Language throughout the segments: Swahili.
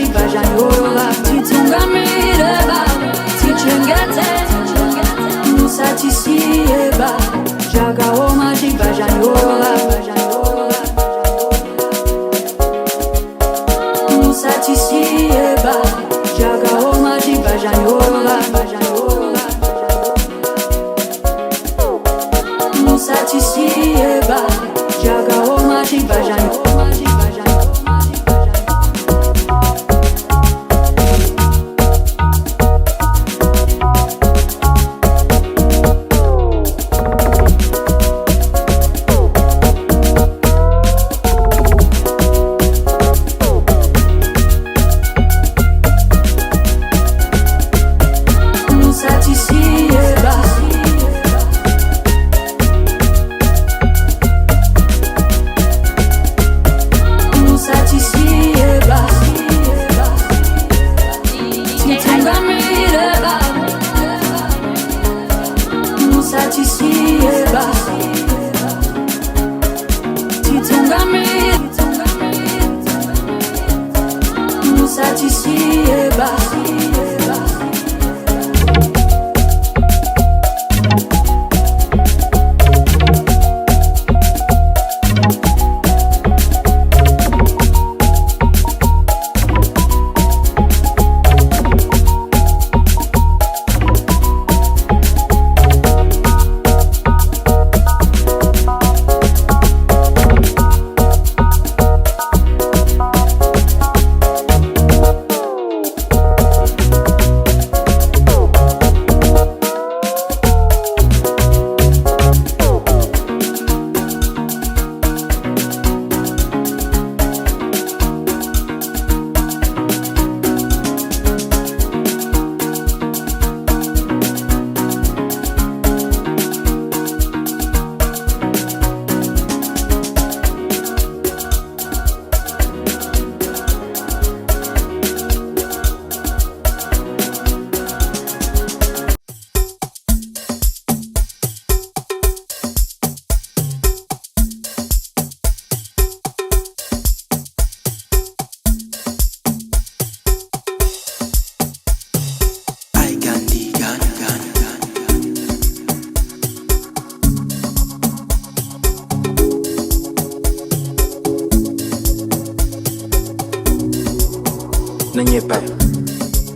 Tibajanora, Titungamireba, Tichengete, Musatisieba, Jagaoma, Tibajanora, Musatisieba, Jagaoma, Tibajanora, Musatisieba, Jagaoma, Tibajanora.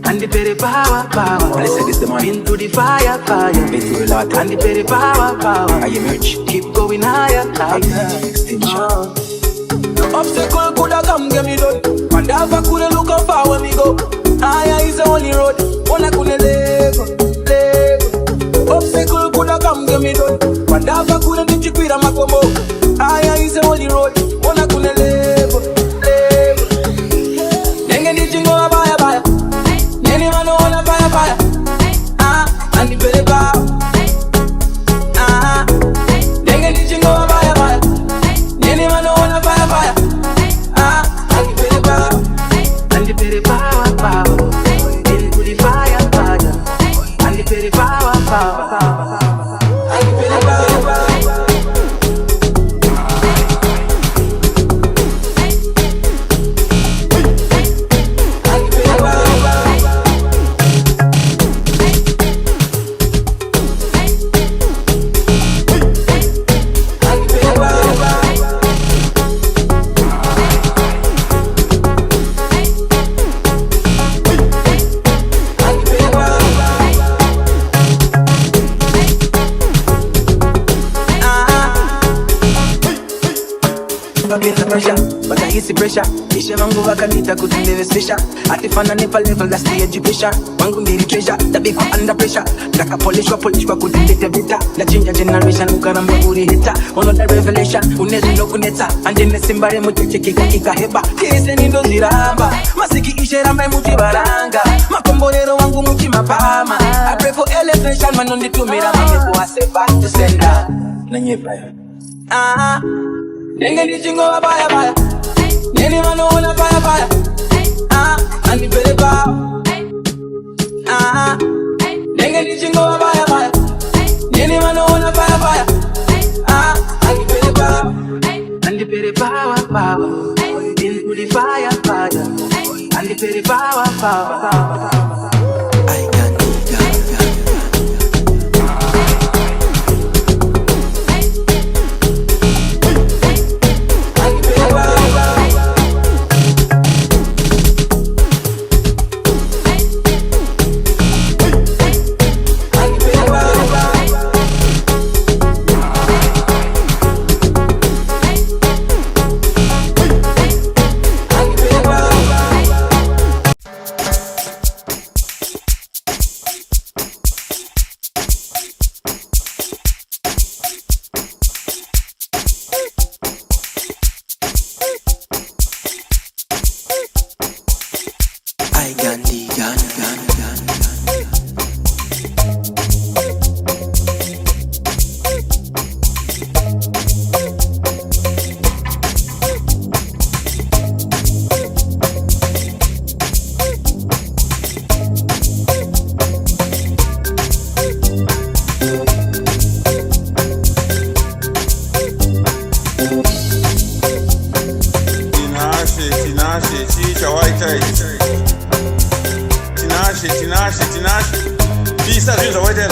And the very power. Let's say this the morning. Into the fire. Been through a lot. And the very power. I emerge. Keep going higher. Extension. Obstacle coulda come get me done. And I coulda look how far when me go. Higher is the only road. Wanna coulda live. Obstacle coulda come get me done. And I coulda ditch it with a makomo. Higher is the only road. Wanna coulda live. Nenge ditch go a baya. Nene man wanna fire. And the belly bow. Nenge ditch go a baya. Nene man wanna fire. And the belly bow. And the belly power. Into the fire. And the belly power. And the belly power. But I hit the pressure. Ishe mangu wakanita kutindeve special. Atifana nepa level, that's the education. Mangu ndiri treasure, the big under pressure. Daka polishwa kutindete vita. La ginger generation ukaramba uri hita. Ono the revelation, unezi no kuneta. Anjene simbare mucheche kika heba. Kise nindo ziramba, masiki ishe ramba muti baranga. Makomborero wangu muti mapama. I pray for elevation, manondi tumira mame for a safe back to sender. Nanyepa ya Nenge ditchingo a baya. Nene man wanna fire. And the belly bow. Nenge ditchingo a baya. Nene man wanna fire. And the belly bow. And the belly power. Into the fire. And the city power, power, power.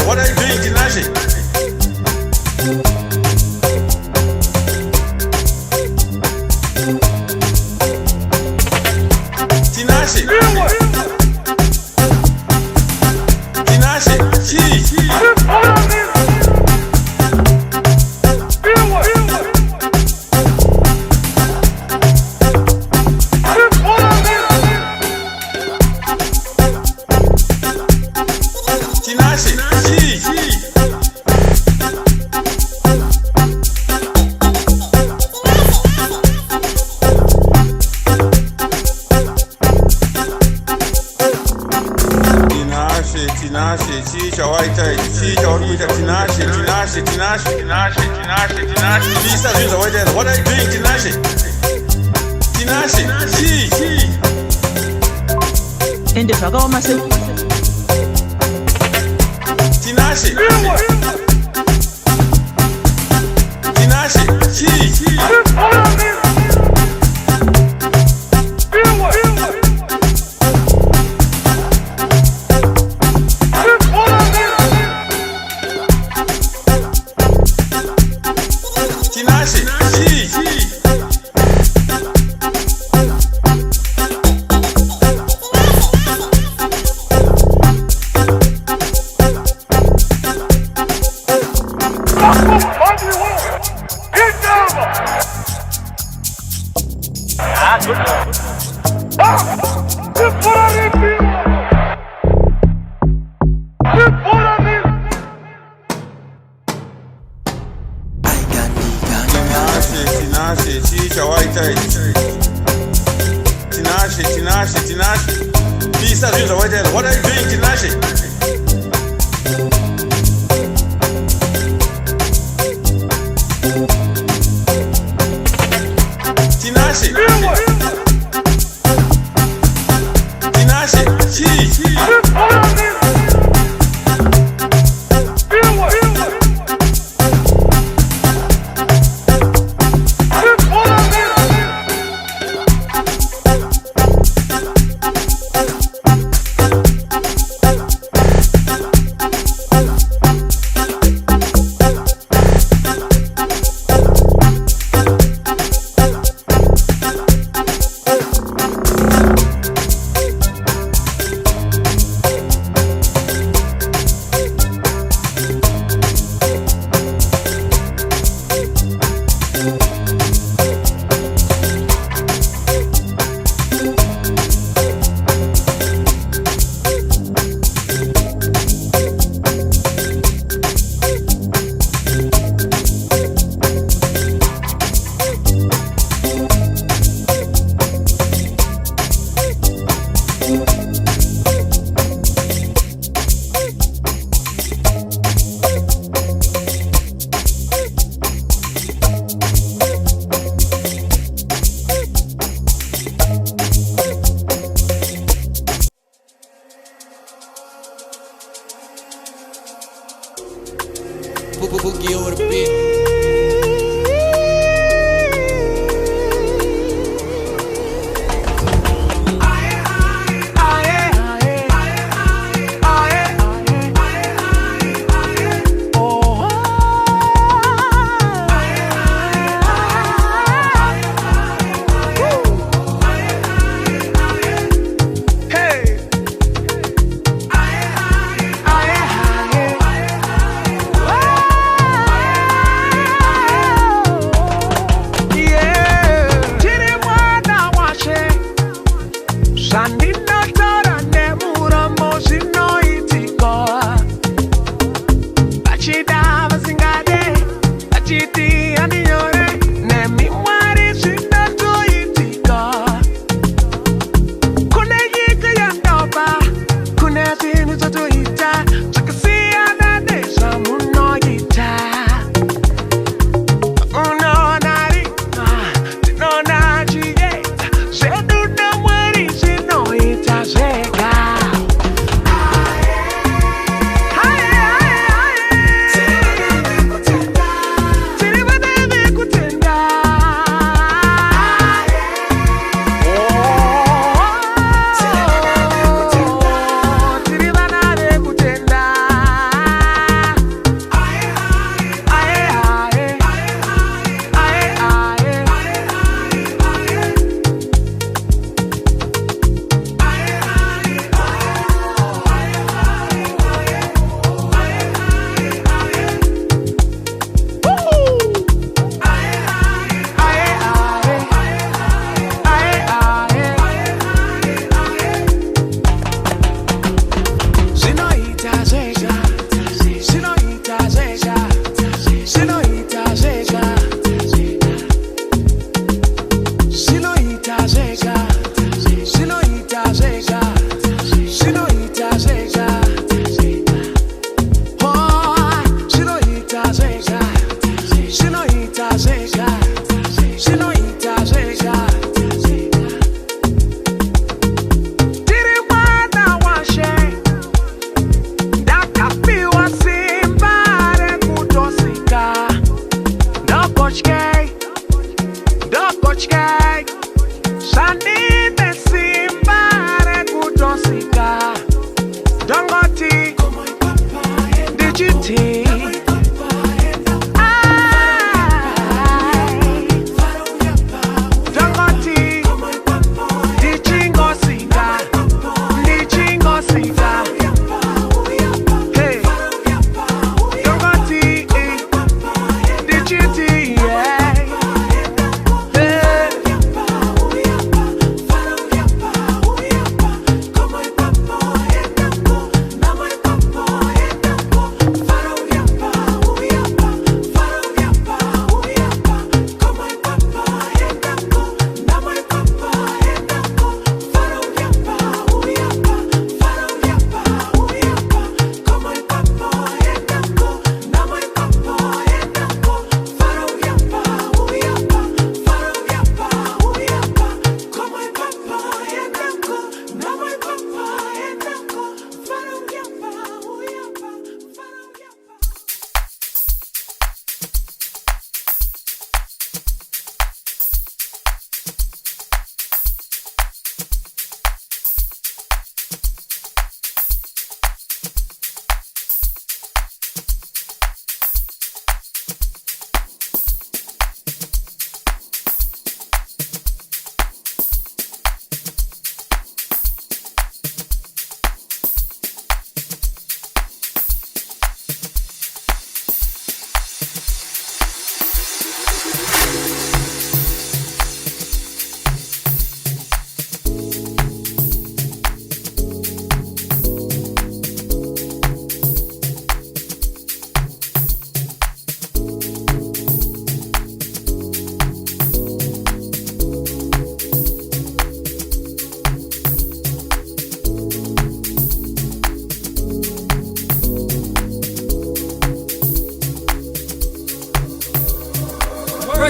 What are you doing, Tinashe? Tinashe. Tinashe. What are you doing, Tinashe? Tinashe. Ende zvakaoma sei? Tinashe. Tinashe. What are you doing, Tinashe? Tinashe. Boogie over the beat.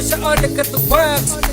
pressure, oh look at the works.